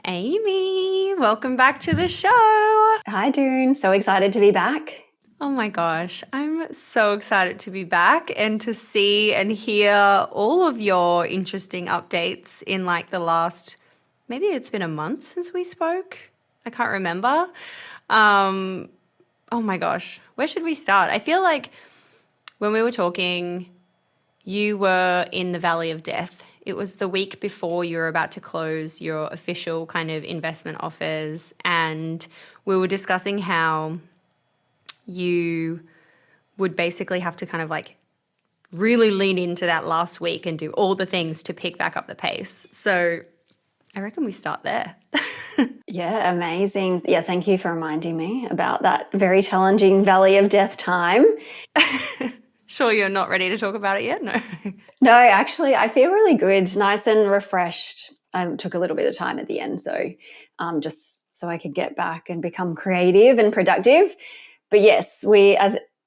Amy, welcome back to the show. Hi, Doon. So excited to be back. Oh my gosh, I'm so excited to be back and to see and hear all of your interesting updates in like the last, maybe it's been a month since we spoke. I can't remember. Um, oh my gosh, where should we start? I feel like when we were talking, you were in the Valley of Death. It was the week before you were about to close your official kind of investment offers, and we were discussing how you would basically have to kind of like really lean into that last week and do all the things to pick back up the pace. So I reckon we start there. Yeah, amazing. Yeah, thank you for reminding me about that very challenging Valley of Death time. Sure, you're not ready to talk about it yet? No. No, actually, I feel really good, nice and refreshed. I took a little bit of time at the end, so just so I could get back and become creative and productive. But yes,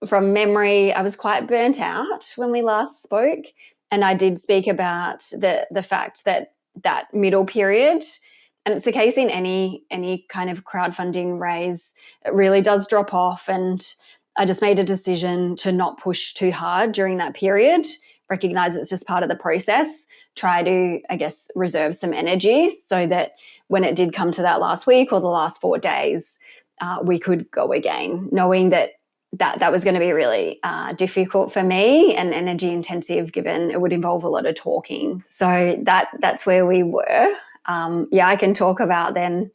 from memory, I was quite burnt out when we last spoke, and I did speak about the fact that that middle period, and it's the case in any kind of crowdfunding raise, it really does drop off. And I just made a decision to not push too hard during that period, recognize it's just part of the process, try to, I guess, reserve some energy so that when it did come to that last week or the last 4 days, we could go again, knowing that was going to be really difficult for me and energy intensive, given it would involve a lot of talking. So that's where we were. I can talk about then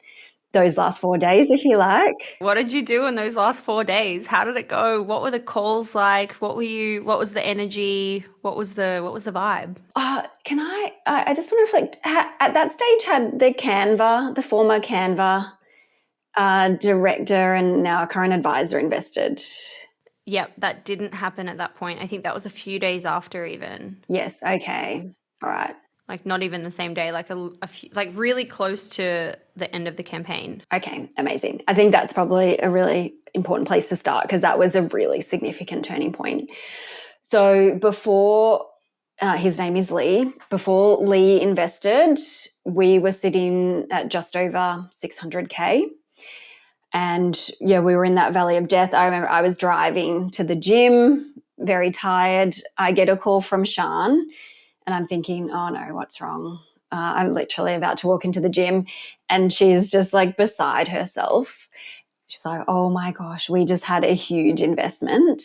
those last 4 days if you like. What did you do in those last 4 days? How did it go? What were the calls like? What was the energy? What was the vibe? I just want to reflect. At that stage, had the former Canva director and now current advisor invested. Yep, that didn't happen at that point. I think that was a few days after even. Yes. Okay. All right. Like not even the same day, like a few, like really close to the end of the campaign. Okay. Amazing. I think that's probably a really important place to start because that was a really significant turning point. So before his name is Lee. Before Lee invested, we were sitting at just over 600K. And yeah, we were in that Valley of Death. I remember I was driving to the gym, very tired. I get a call from Shan and I'm thinking, oh no, what's wrong? I'm literally about to walk into the gym and she's just like beside herself. She's like, oh my gosh, we just had a huge investment.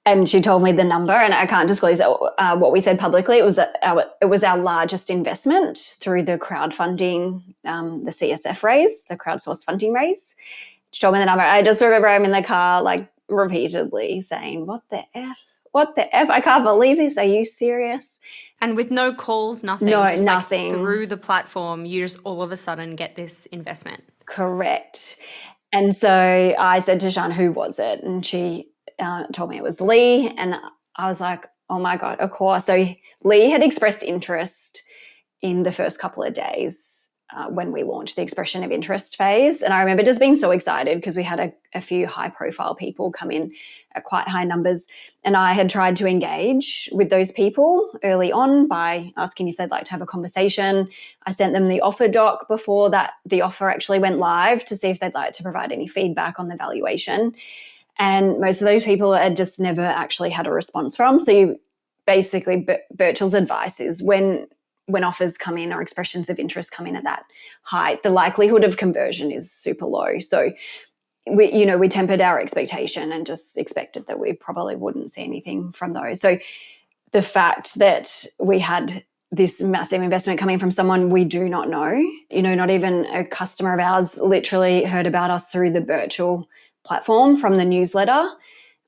And she told me the number, and I can't disclose what we said publicly. It was our largest investment through the crowdfunding, the CSF raise, the crowdsourced funding raise. She told me the number. I just remember I'm in the car, like repeatedly saying, "What the f? What the f? I can't believe this. Are you serious?" And with no calls, nothing. No, just nothing. Like through the platform, you just all of a sudden get this investment. Correct. And so I said to Sean, "Who was it?" And she told me it was Lee, and I was like, oh my God, of course. So Lee had expressed interest in the first couple of days when we launched the expression of interest phase. And I remember just being so excited because we had a few high profile people come in at quite high numbers. And I had tried to engage with those people early on by asking if they'd like to have a conversation. I sent them the offer doc before that the offer actually went live to see if they'd like to provide any feedback on the valuation. And most of those people had just never actually had a response from. So you basically, Birchall's advice is when offers come in or expressions of interest come in at that height, the likelihood of conversion is super low. So we tempered our expectation and just expected that we probably wouldn't see anything from those. So the fact that we had this massive investment coming from someone we do not know, not even a customer of ours, literally heard about us through the Birchall platform from the newsletter.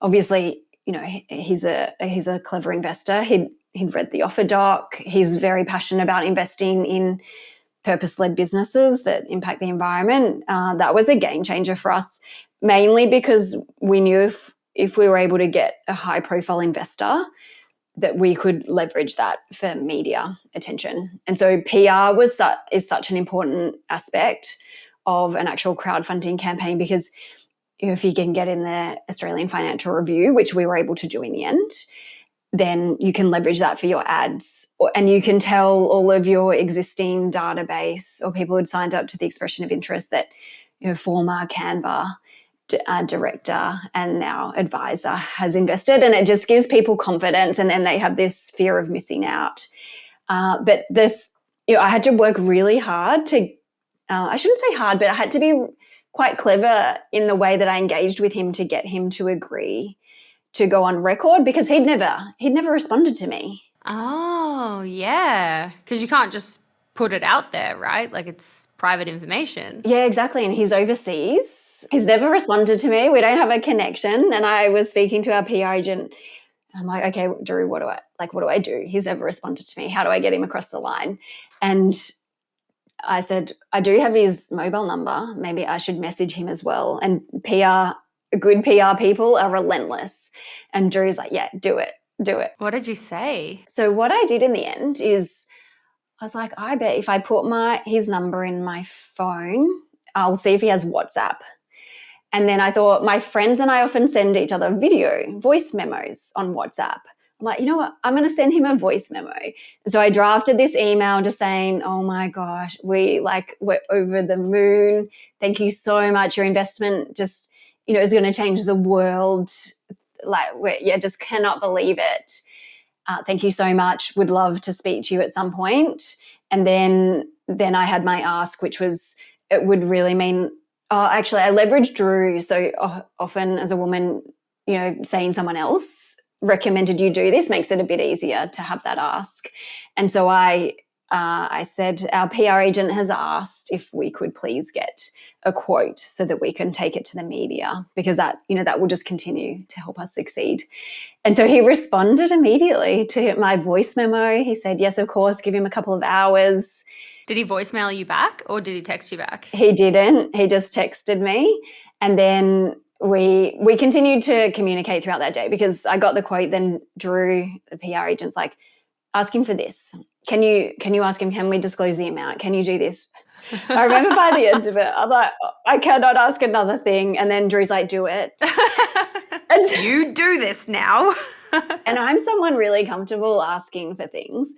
Obviously, he's a clever investor. He'd read the offer doc. He's very passionate about investing in purpose-led businesses that impact the environment. That was a game changer for us, mainly because we knew if we were able to get a high-profile investor, that we could leverage that for media attention. And so PR is such an important aspect of an actual crowdfunding campaign because if you can get in the Australian Financial Review, which we were able to do in the end, then you can leverage that for your ads and you can tell all of your existing database or people who'd signed up to the expression of interest that former Canva director and now advisor has invested, and it just gives people confidence, and then they have this fear of missing out. But this, I had to work really hard to, I shouldn't say hard, but I had to be quite clever in the way that I engaged with him to get him to agree to go on record, because he'd never responded to me. Oh, yeah. Because you can't just put it out there, right? Like, it's private information. Yeah, exactly. And he's overseas. He's never responded to me. We don't have a connection. And I was speaking to our PR agent. I'm like, okay, Drew, what do I do? He's never responded to me. How do I get him across the line? And I said, I do have his mobile number. Maybe I should message him as well. And good PR people are relentless. And Drew's like, yeah, do it. What did you say? So what I did in the end is I was like, I bet if I put his number in my phone, I'll see if he has WhatsApp. And then I thought, my friends and I often send each other voice memos on WhatsApp. I'm like, you know what? I'm going to send him a voice memo. So I drafted this email just saying, oh my gosh, we're over the moon. Thank you so much. Your investment just, is going to change the world. Just cannot believe it. Thank you so much. Would love to speak to you at some point. And then I had my ask, which was, it would really mean, actually I leveraged Drew. So often as a woman, saying someone else recommended you do this makes it a bit easier to have that ask. And so I said, our PR agent has asked if we could please get a quote so that we can take it to the media, because that will just continue to help us succeed. And so he responded immediately to my voice memo. He said, yes, of course, give him a couple of hours. Did he voicemail you back or did he text you back? He didn't. He just texted me. And then we continued to communicate throughout that day, because I got the quote. Then Drew, the PR agent's like, ask him for this. Can you ask him, can we disclose the amount? Can you do this? I remember by the end of it, I'm like, I cannot ask another thing. And then Drew's like, do it. And you do this now. And I'm someone really comfortable asking for things,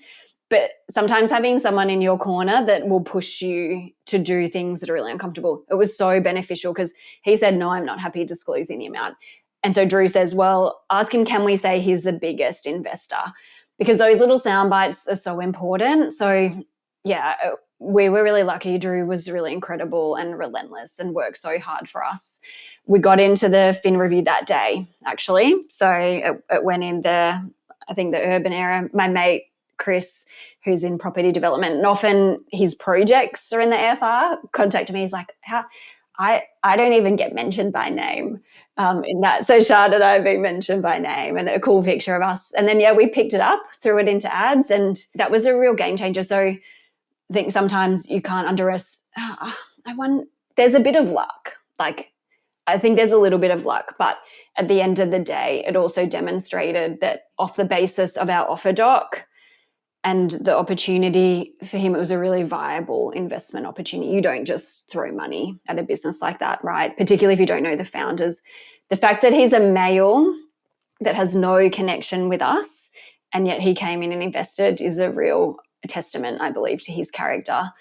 but sometimes having someone in your corner that will push you to do things that are really uncomfortable. It was so beneficial, because he said, no, I'm not happy disclosing the amount. And so Drew says, well, ask him, can we say he's the biggest investor? Because those little sound bites are so important. So yeah, we were really lucky. Drew was really incredible and relentless and worked so hard for us. We got into the fin review that day, actually. So it went in the urban area. My mate, Chris, who's in property development, and often his projects are in the AFR, contacted me. He's like, I don't even get mentioned by name in that. So Shard and I have been mentioned by name, and a cool picture of us. And then, we picked it up, threw it into ads, and that was a real game changer. So I think sometimes you can't underestimate, there's a bit of luck. I think there's a little bit of luck, but at the end of the day, it also demonstrated that off the basis of our offer doc and the opportunity for him, it was a really viable investment opportunity. You don't just throw money at a business like that, right? Particularly if you don't know the founders. The fact that he's a male that has no connection with us, and yet he came in and invested, is a real testament, I believe, to his character.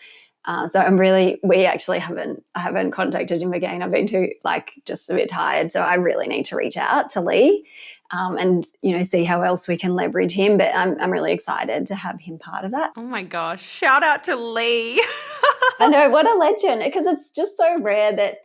So I haven't contacted him again. I've been just a bit tired. So I really need to reach out to Lee and, see how else we can leverage him. But I'm really excited to have him part of that. Oh my gosh. Shout out to Lee. I know, what a legend, because it's just so rare that,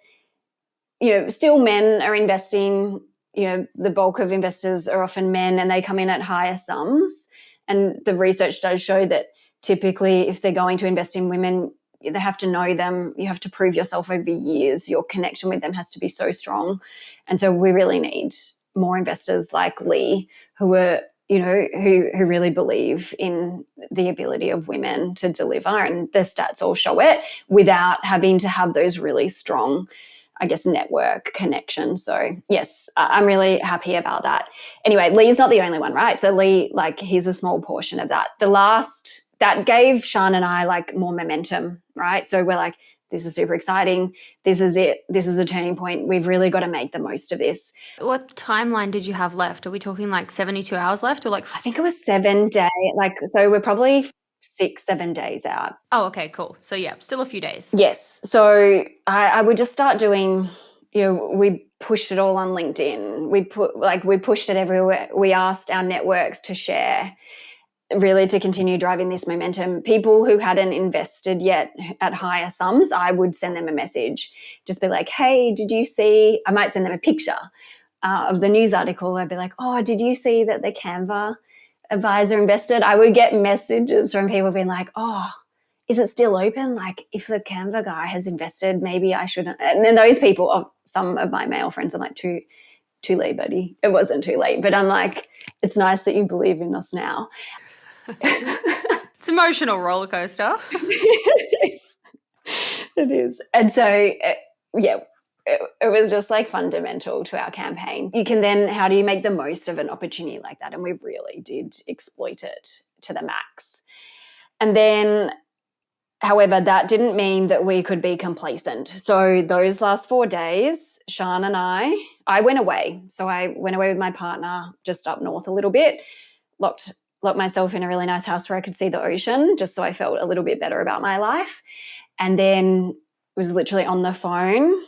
still men are investing. The bulk of investors are often men, and they come in at higher sums. And the research does show that typically if they're going to invest in women, they have to know them. You have to prove yourself over years. Your connection with them has to be so strong. And so we really need more investors like Lee who are, who really believe in the ability of women to deliver, and the stats all show it, without having to have those really strong, network connections. So yes, I'm really happy about that. Anyway, Lee's not the only one, right? So Lee, he's a small portion of that. That gave Shan and I more momentum, right? So we're like, this is super exciting. This is it. This is a turning point. We've really got to make the most of this. What timeline did you have left? Are we talking like 72 hours left, or like? I think it was 7 days. So we're probably 6-7 days out. Oh, okay, cool. So yeah, still a few days. Yes. So I would just start doing, we pushed it all on LinkedIn. We pushed it everywhere. We asked our networks to share, really to continue driving this momentum. People who hadn't invested yet at higher sums, I would send them a message, just be like, hey, did you see, I might send them a picture of the news article. I'd be like, oh, did you see that the Canva advisor invested? I would get messages from people being like, oh, is it still open? Like, if the Canva guy has invested, maybe I shouldn't. And then those people, some of my male friends, I'm like, too late, buddy. It wasn't too late. But I'm like, it's nice that you believe in us now. It's an emotional roller coaster. It is. And so, it was just like fundamental to our campaign. You can then, how do you make the most of an opportunity like that? And we really did exploit it to the max. And then, however, that didn't mean that we could be complacent. So those last 4 days, Sean and I went away. So I went away with my partner just up north a little bit, locked myself in a really nice house where I could see the ocean, just so I felt a little bit better about my life. And then was literally on the phone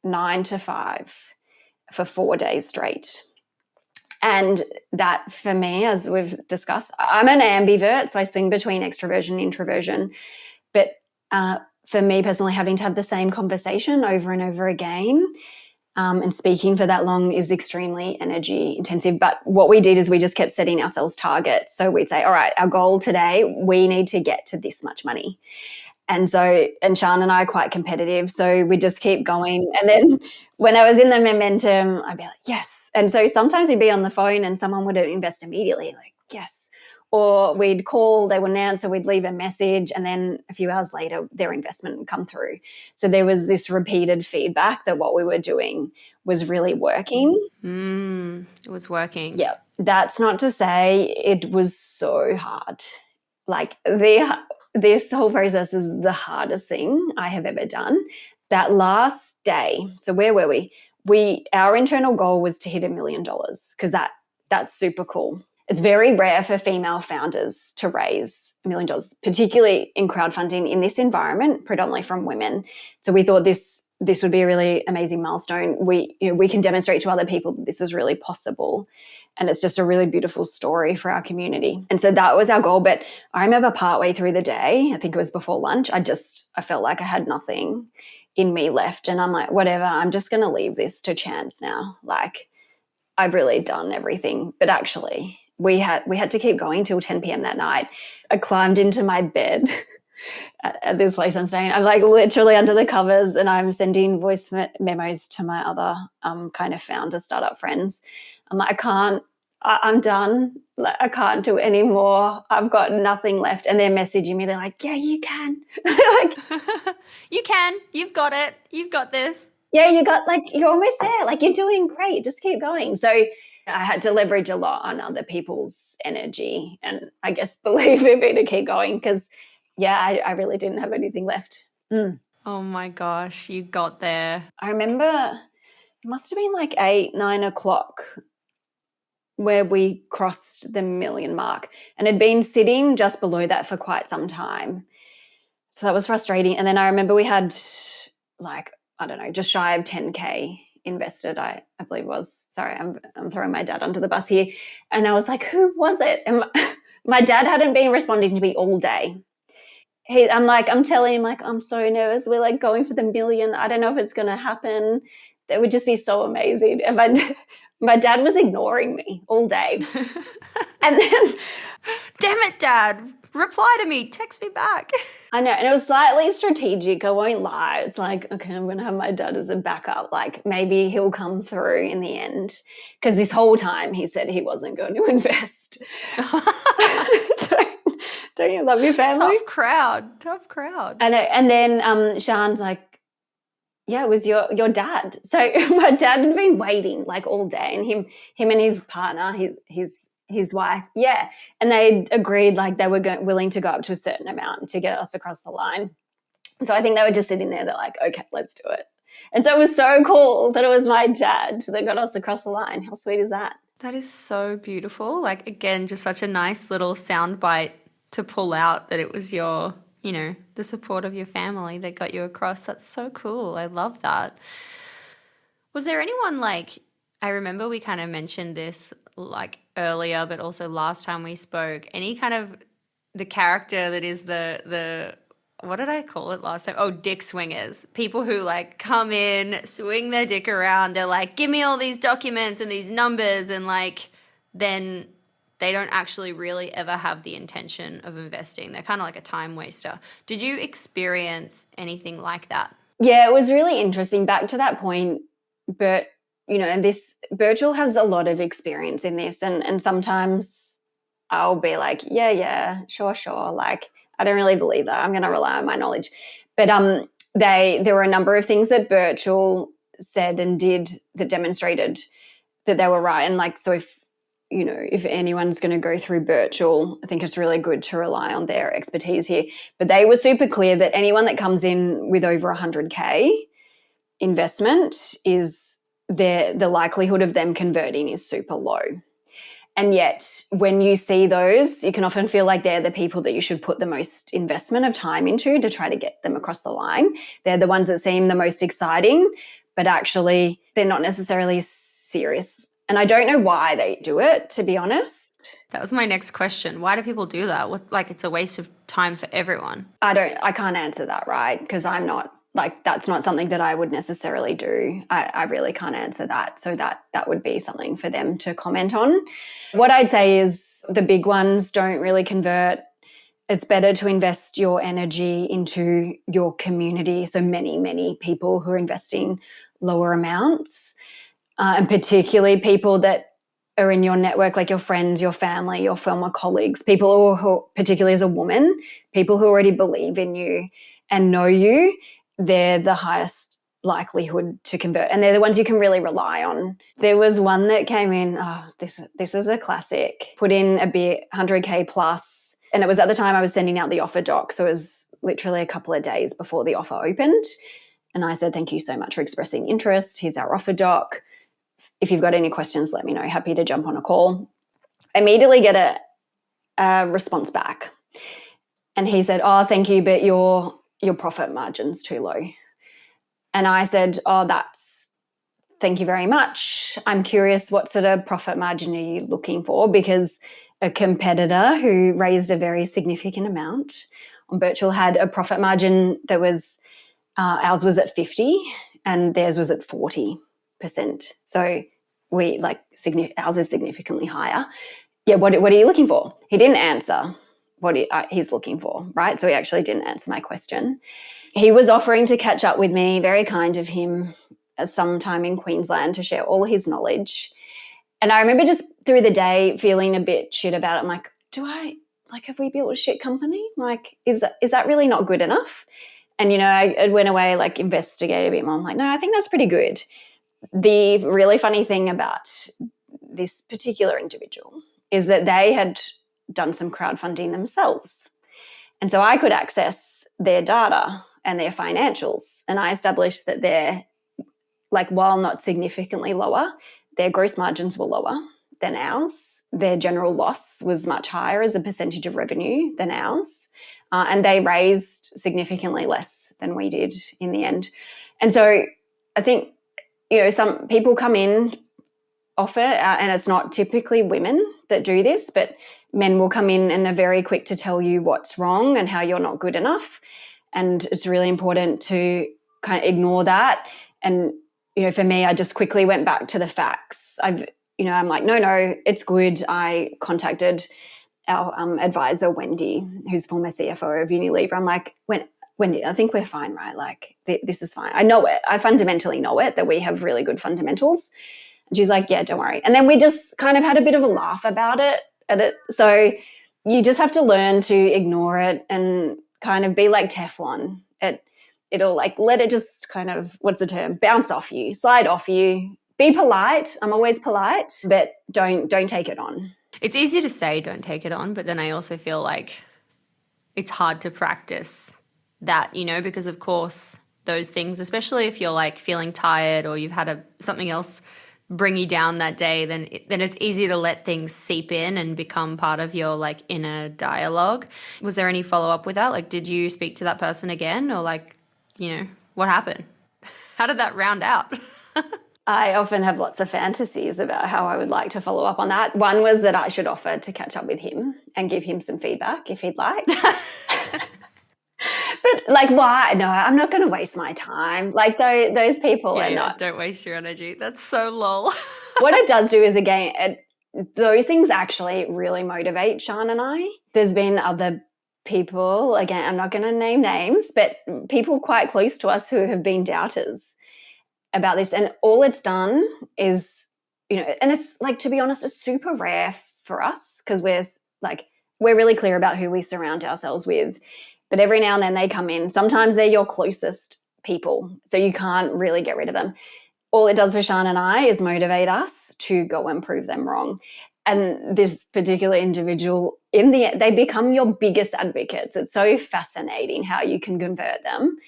9 to 5 for 4 days straight. And that, for me, as we've discussed, I'm an ambivert, so I swing between extroversion and introversion. But for me personally, having to have the same conversation over and over again and speaking for that long is extremely energy intensive. But what we did is we just kept setting ourselves targets. So we'd say, all right, our goal today, we need to get to this much money. And Sean and I are quite competitive, so we just keep going. And then when I was in the momentum, I'd be like, yes. And so sometimes we'd be on the phone and someone would invest immediately, like, yes. Or we'd call, they wouldn't answer, we'd leave a message, and then a few hours later, their investment would come through. So there was this repeated feedback that what we were doing was really working. It was working. Yeah. That's not to say it was so hard. Like, this whole process is the hardest thing I have ever done. That last day, so where were we? Our internal goal was to hit $1 million, because that's super cool. It's very rare for female founders to raise $1 million, particularly in crowdfunding in this environment, predominantly from women. So we thought this would be a really amazing milestone. We can demonstrate to other people that this is really possible. And it's just a really beautiful story for our community. And so that was our goal. But I remember partway through the day, I think it was before lunch, I felt like I had nothing in me left. And I'm like, whatever, I'm just going to leave this to chance now. Like, I've really done everything. But actually, we had to keep going till 10 p.m. that night. I climbed into my bed at this place I'm staying. I'm like literally under the covers, and I'm sending voice memos to my other kind of founder startup friends. I'm like, I'm done. Like, I can't do any more. I've got nothing left. And they're messaging me. They're like, yeah, you can. Like, you can. You've got it. You've got this. Yeah, you're almost there. Like, you're doing great. Just keep going. So I had to leverage a lot on other people's energy and, I guess, believe in me to keep going, because, yeah, I really didn't have anything left. Oh my gosh, you got there. I remember it must have been like 8-9 o'clock where we crossed the 1 million mark, and had been sitting just below that for quite some time. So that was frustrating. And then I remember we had, like, I don't know, just shy of 10K invested, I believe it was. Sorry, I'm throwing my dad under the bus here. And I was like, who was it? And my dad hadn't been responding to me all day. I'm telling him, like, I'm so nervous. We're like going for the 1 million. I don't know if it's going to happen. That would just be so amazing. And my dad was ignoring me all day. And then, damn it, Dad, reply to me, text me back. I know, and it was slightly strategic, I won't lie. It's like, okay, I'm going to have my dad as a backup. Like, maybe he'll come through in the end. Because this whole time he said he wasn't going to invest. Don't you love your family? Tough crowd. And then Sean's like, yeah, it was your dad. So my dad had been waiting like all day, and him and his partner, his wife, yeah, and they agreed, like, they were willing to go up to a certain amount to get us across the line. So I think they were just sitting there. They're like, okay, let's do it. And so it was so cool that it was my dad that got us across the line. How sweet is that? That is so beautiful. Like, again, just such a nice little soundbite to pull out that it was your, the support of your family that got you across. That's so cool. I love that. Was there anyone like, I remember we kind of mentioned this like earlier, but also last time we spoke, any kind of the character that is the what did I call it last time? Oh, dick swingers. People who like come in, swing their dick around. They're like, give me all these documents and these numbers. And like, then they don't actually really ever have the intention of investing. They're kind of like a time waster. Did you experience anything like that? Yeah, it was really interesting. Back to that point, Bert, and this Birchall has a lot of experience in this. And sometimes I'll be like, yeah, sure. Like, I don't really believe that. I'm going to rely on my knowledge. But there were a number of things that Birchall said and did that demonstrated that they were right. And like, so if anyone's going to go through Birchall, I think it's really good to rely on their expertise here. But they were super clear that anyone that comes in with over 100K investment is the likelihood of them converting is super low. And yet when you see those, you can often feel like they're the people that you should put the most investment of time into to try to get them across the line. They're the ones that seem the most exciting, but actually they're not necessarily serious. And I don't know why they do it, to be honest. That was my next question. Why do people do that? Like, it's a waste of time for everyone. I can't answer that, right? Because I'm not, like, that's not something that I would necessarily do. I really can't answer that. So that would be something for them to comment on. What I'd say is the big ones don't really convert. It's better to invest your energy into your community. So many people who are investing lower amounts, and particularly people that are in your network, like your friends, your family, your former colleagues, people who, particularly as a woman, people who already believe in you and know you, they're the highest likelihood to convert. And they're the ones you can really rely on. There was one that came in, this was a classic, put in a bit, 100K plus. And it was at the time I was sending out the offer doc. So it was literally a couple of days before the offer opened. And I said, thank you so much for expressing interest. Here's our offer doc. If you've got any questions, let me know. Happy to jump on a call. Immediately get a response back. And he said, oh, thank you, but your profit margin's too low. And I said, thank you very much. I'm curious, what sort of profit margin are you looking for? Because a competitor who raised a very significant amount on Birchall had a profit margin that was, ours was at 50 and theirs was at 40%. So ours is significantly higher. Yeah, what are you looking for? He didn't answer what he's looking for, right? So he actually didn't answer my question. He was offering to catch up with me, very kind of him, sometime in Queensland to share all his knowledge. And I remember just through the day feeling a bit shit about it. I'm like, have we built a shit company? Like, is that really not good enough? And, I went away, like, investigated a bit more. I'm like, no, I think that's pretty good. The really funny thing about this particular individual is that they had done some crowdfunding themselves. And so I could access their data and their financials. And I established that they're, like, while not significantly lower, their gross margins were lower than ours. Their general loss was much higher as a percentage of revenue than ours. And they raised significantly less than we did in the end. And so I think, some people come in, offer, and it's not typically women that do this, but men will come in and are very quick to tell you what's wrong and how you're not good enough. And it's really important to kind of ignore that. And, for me, I just quickly went back to the facts. I'm like, no, it's good. I contacted our advisor, Wendy, who's former CFO of Unilever. I'm like, Wendy, I think we're fine, right? Like, this is fine. I know it. I fundamentally know it, that we have really good fundamentals. And she's like, yeah, don't worry. And then we just kind of had a bit of a laugh about it. So you just have to learn to ignore it and kind of be like Teflon. It'll like, let it just kind of, what's the term? Bounce off you, slide off you. Be polite. I'm always polite, but don't take it on. It's easy to say don't take it on, but then I also feel like it's hard to practice that, you know, because of course those things, especially if you're like feeling tired or you've had something else bring you down that day, then it's easy to let things seep in and become part of your like inner dialogue. Was there any follow up with that? Like, did you speak to that person again, or like, you know, what happened? How did that round out? I often have lots of fantasies about how I would like to follow up on that. One was that I should offer to catch up with him and give him some feedback if he'd like. But like, why? No, I'm not going to waste my time. Like those people are not. Don't waste your energy. That's so lol. What it does do is, again, those things actually really motivate Sean and I. There's been other people, again, I'm not going to name names, but people quite close to us who have been doubters about this. And all it's done is, you know, and it's like, to be honest, it's super rare for us because we're really clear about who we surround ourselves with. But every now and then they come in. Sometimes they're your closest people, so you can't really get rid of them. All it does for Sean and I is motivate us to go and prove them wrong. And this particular individual, in the end, they become your biggest advocates. It's so fascinating how you can convert them.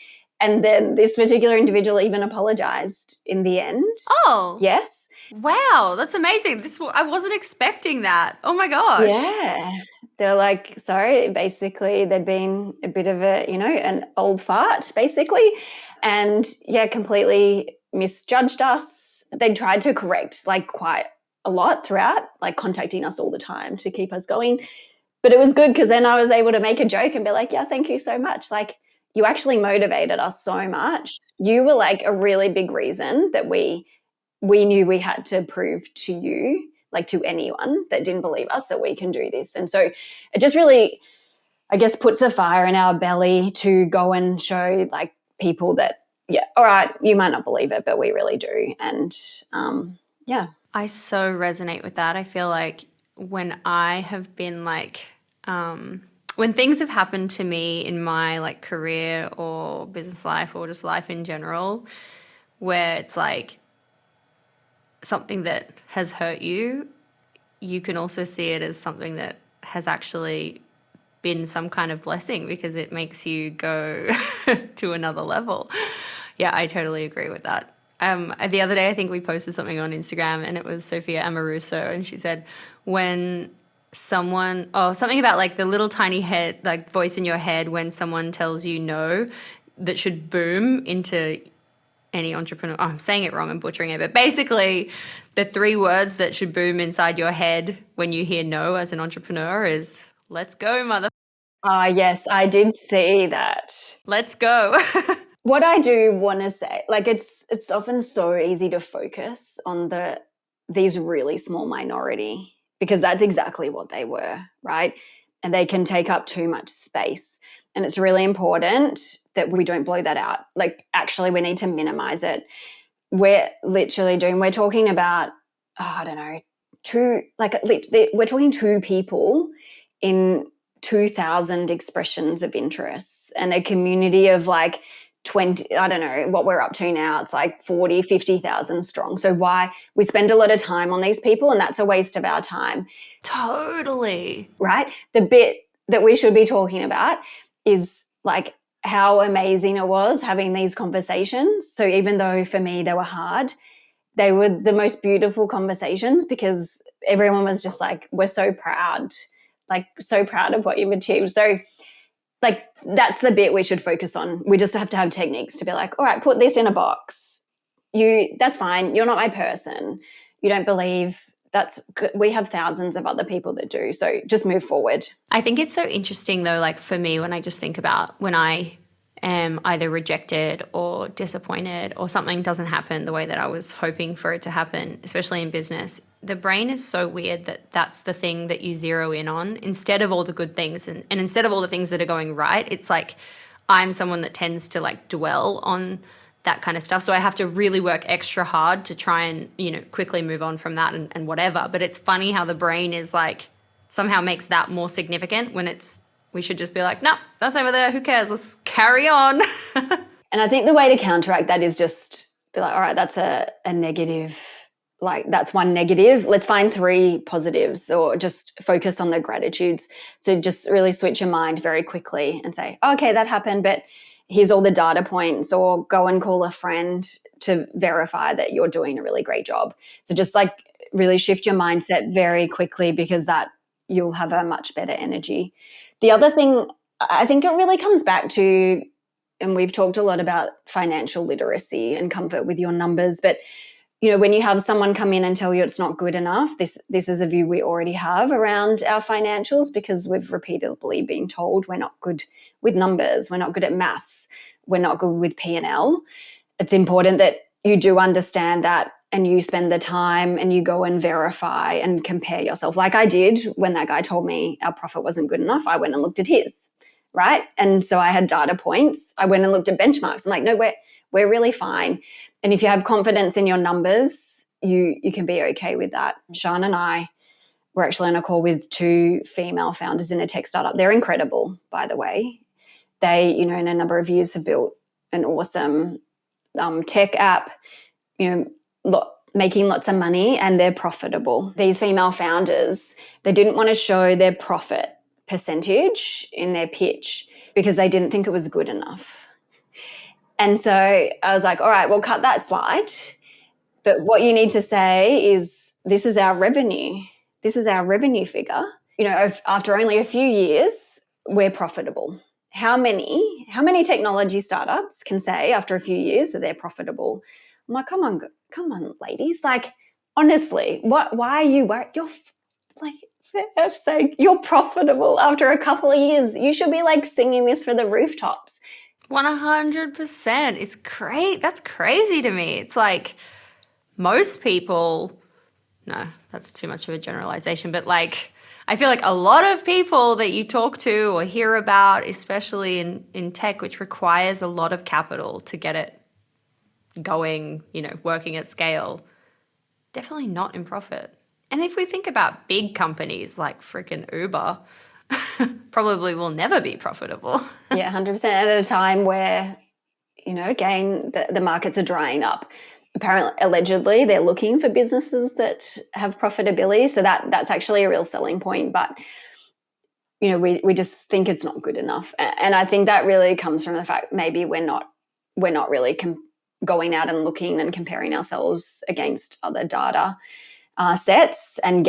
And then this particular individual even apologized in the end. Oh. Yes. Wow, that's amazing. I wasn't expecting that. Oh my gosh. Yeah. They're like, sorry, basically they'd been a bit of a, you know, an old fart, basically. And yeah, completely misjudged us. They tried to correct like quite a lot throughout, like contacting us all the time to keep us going. But it was good because then I was able to make a joke and be like, yeah, thank you so much. Like, you actually motivated us so much. You were like a really big reason that we knew we had to prove to you, like to anyone that didn't believe us, that we can do this. And so it just really, I guess, puts a fire in our belly to go and show like people that, yeah, all right, you might not believe it, but we really do. And yeah. I so resonate with that. I feel like when I have been like, when things have happened to me in my like career or business life or just life in general, where it's like something that has hurt you, you can also see it as something that has actually been some kind of blessing because it makes you go to another level. Yeah, I totally agree with that. The other day, I think we posted something on Instagram and it was Sophia Amoruso, and she said, when something about like the little tiny head, like voice in your head when someone tells you no, that should boom into any entrepreneur. Oh, I'm saying it wrong, I'm butchering it, but basically the 3 words that should boom inside your head when you hear no as an entrepreneur is, let's go, mother. Yes, I did see that. Let's go. What I do want to say, like it's often so easy to focus on these really small minority because that's exactly what they were, right? And they can take up too much space. And it's really important that we don't blow that out. Like, actually, we need to minimize it. We're talking about, I don't know, we're talking 2 people in 2,000 expressions of interests and a community of like 20, I don't know what we're up to now. It's like 40, 50,000 strong. So why we spend a lot of time on these people, and that's a waste of our time. Totally. Right? The bit that we should be talking about is like how amazing it was having these conversations. So even though for me they were hard, they were the most beautiful conversations because everyone was just like, we're so proud, like so proud of what you've achieved. So like, that's the bit we should focus on. We just have to have techniques to be like, all right, put this in a box. That's fine. You're not my person. You don't believe. We have thousands of other people that do. So just move forward. I think it's so interesting though, like for me, when I just think about when I am either rejected or disappointed or something doesn't happen the way that I was hoping for it to happen, especially in business, the brain is so weird that that's the thing that you zero in on instead of all the good things. And instead of all the things that are going right, it's like I'm someone that tends to like dwell on that kind of stuff. So I have to really work extra hard to try and, you know, quickly move on from that and whatever. But it's funny how the brain is like somehow makes that more significant when we should just be like, no, that's over there. Who cares? Let's carry on. And I think the way to counteract that is just be like, all right, that's a negative like that's one negative. Let's find 3 positives, or just focus on the gratitudes. So just really switch your mind very quickly and say, oh, okay, that happened, but here's all the data points, or go and call a friend to verify that you're doing a really great job. So just like really shift your mindset very quickly, because that you'll have a much better energy. The other thing, I think it really comes back to, and we've talked a lot about financial literacy and comfort with your numbers, but when you have someone come in and tell you it's not good enough, this is a view we already have around our financials, because we've repeatedly been told we're not good with numbers, we're not good at maths, we're not good with P&L. It's important that you do understand that, and you spend the time and you go and verify and compare yourself. Like I did when that guy told me our profit wasn't good enough, I went and looked at his, right? And so I had data points. I went and looked at benchmarks. I'm like, no, we're really fine. And if you have confidence in your numbers, you can be okay with that. Sean and I were actually on a call with 2 female founders in a tech startup. They're incredible, by the way. They, in a number of years, have built an awesome tech app, making lots of money, and they're profitable. These female founders, they didn't want to show their profit percentage in their pitch because they didn't think it was good enough. And so I was like, all right, we'll cut that slide. But what you need to say is, this is our revenue. This is our revenue figure. After only a few years, we're profitable. How many technology startups can say after a few years that they're profitable? I'm like, come on, ladies. Like, honestly, why are you worried? You're like, for F's sake, you're profitable after a couple of years. You should be like singing this for the rooftops. 100%. It's great. That's crazy to me. It's like most people, no, that's too much of a generalization, but like I feel like a lot of people that you talk to or hear about, especially in tech, which requires a lot of capital to get it going, working at scale, definitely not in profit. And if we think about big companies like freaking Uber, probably will never be profitable. Yeah, 100%. At a time where, again, the markets are drying up. Apparently, allegedly, they're looking for businesses that have profitability. So that's actually a real selling point. But, we just think it's not good enough. And I think that really comes from the fact maybe we're not really going out and looking and comparing ourselves against other data sets, and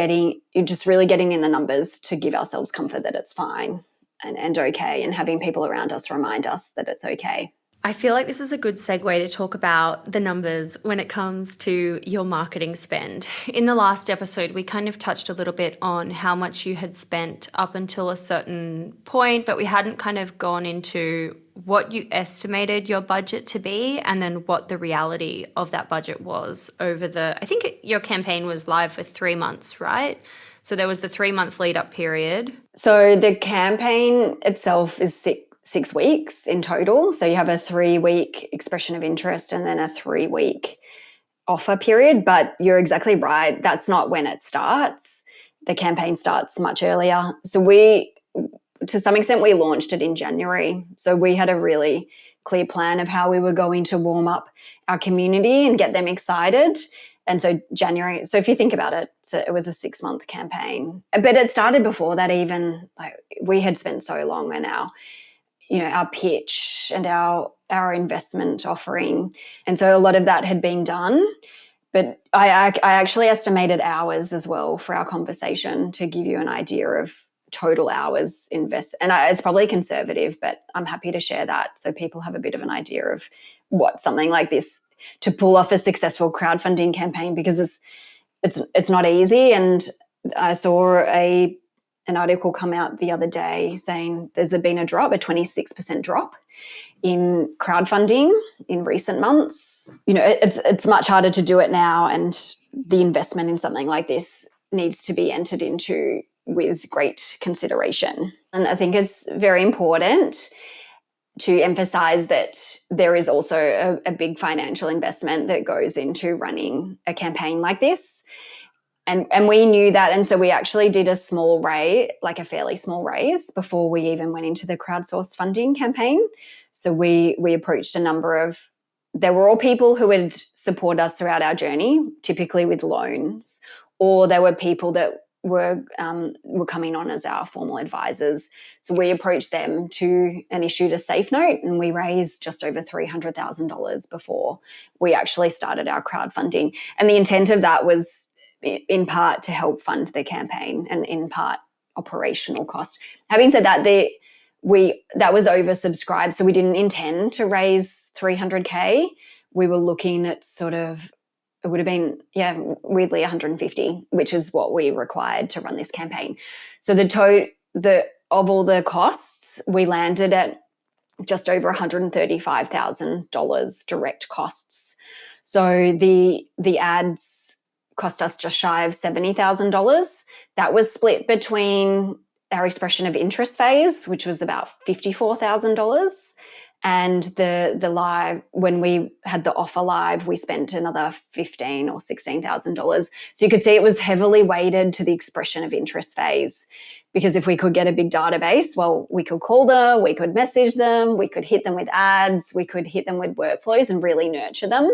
just really getting in the numbers to give ourselves comfort that it's fine and okay, and having people around us remind us that it's okay. I feel like this is a good segue to talk about the numbers when it comes to your marketing spend. In the last episode, we kind of touched a little bit on how much you had spent up until a certain point, but we hadn't kind of gone into what you estimated your budget to be and then what the reality of that budget was over I think your campaign was live for 3 months, right? So there was the 3-month lead up period. So the campaign itself is 6 weeks in total. So you have a 3-week expression of interest and then a 3-week offer period. But you're exactly right. That's not when it starts. The campaign starts much earlier. So to some extent, we launched it in January. So we had a really clear plan of how we were going to warm up our community and get them excited. And so January, so if you think about it, so it was a 6-month campaign. But it started before that even. Like, we had spent so long in our pitch and our investment offering. And so a lot of that had been done. But I actually estimated hours as well for our conversation to give you an idea of total hours invest. And it's probably conservative, but I'm happy to share that so people have a bit of an idea of what something like this, to pull off a successful crowdfunding campaign, because it's not easy. And I saw an article come out the other day saying there's been a 26% drop in crowdfunding in recent months. It's much harder to do it now, and the investment in something like this needs to be entered into with great consideration. And I think it's very important to emphasize that there is also a big financial investment that goes into running a campaign like this. And we knew that. And so we actually did a small raise, like a fairly small raise, before we even went into the crowdsourced funding campaign. So we approached a number of they were all people who had supported us throughout our journey, typically with loans, or they were people that were coming on as our formal advisors. So we approached them and issued a safe note, and we raised just over $300,000 before we actually started our crowdfunding. And the intent of that was in part to help fund the campaign and in part operational cost. Having said that, that was oversubscribed, so we didn't intend to raise 300K. We were looking at sort of, it would have been, weirdly 150, which is what we required to run this campaign. So of all the costs, we landed at just over $135,000 direct costs. So the ads cost us just shy of $70,000. That was split between our expression of interest phase, which was about $54,000. And the live, when we had the offer live, we spent another $15,000 or $16,000. So you could see it was heavily weighted to the expression of interest phase, because if we could get a big database, well, we could call them, we could message them, we could hit them with ads, we could hit them with workflows and really nurture them.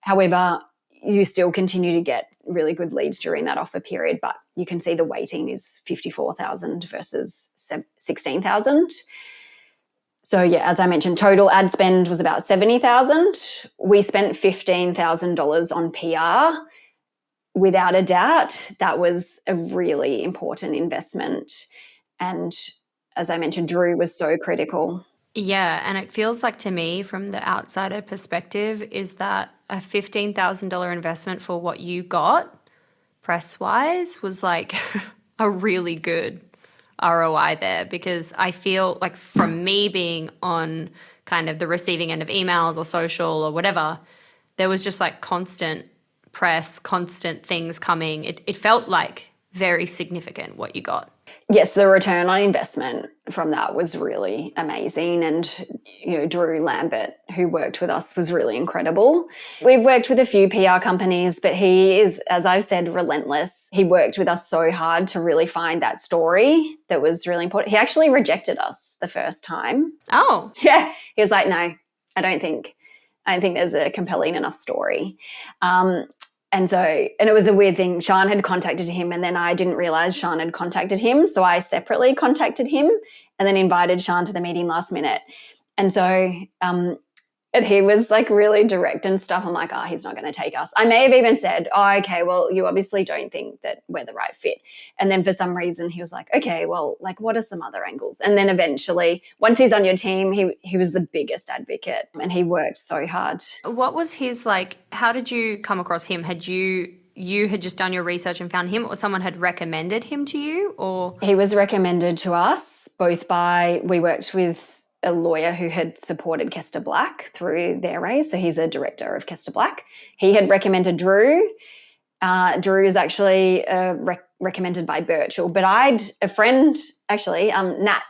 However, you still continue to get really good leads during that offer period, but you can see the weighting is 54,000 versus 16,000. So as I mentioned, total ad spend was about 70,000. We spent $15,000 on PR. Without a doubt, that was a really important investment. And as I mentioned, Drew was so critical. Yeah, and it feels like to me from the outsider perspective is that a $15,000 investment for what you got press-wise was like a really good ROI there, because I feel like from me being on kind of the receiving end of emails or social or whatever, there was just like constant press, constant things coming. It felt like very significant what you got. Yes, the return on investment from that was really amazing. And, Drew Lambert, who worked with us, was really incredible. We've worked with a few PR companies, but he is, as I've said, relentless. He worked with us so hard to really find that story that was really important. He actually rejected us the first time. Oh. Yeah. He was like, no, I don't think there's a compelling enough story. And it was a weird thing. Sean had contacted him, and then I didn't realize Sean had contacted him. So I separately contacted him and then invited Sean to the meeting last minute. And and he was like really direct and stuff. I'm like, he's not going to take us. I may have even said, okay, well, you obviously don't think that we're the right fit. And then for some reason he was like, okay, well, like what are some other angles? And then eventually, once he's on your team, he was the biggest advocate and he worked so hard. What was his like, how did you come across him? Had you had just done your research and found him, or someone had recommended him to you? Or he was recommended to us we worked with a lawyer who had supported Kester Black through their raise. So he's a director of Kester Black. He had recommended Drew. Drew is actually recommended by Birchall. But a friend, actually, Nat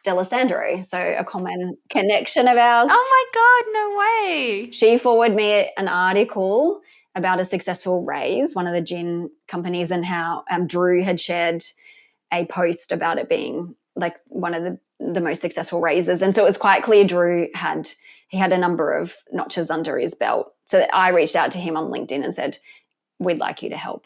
D'Alessandro, so a common connection of ours. Oh my God, no way. She forwarded me an article about a successful raise, one of the gin companies, and how Drew had shared a post about it being like one of the most successful raises. And so it was quite clear Drew had a number of notches under his belt. So I reached out to him on LinkedIn and said, we'd like you to help.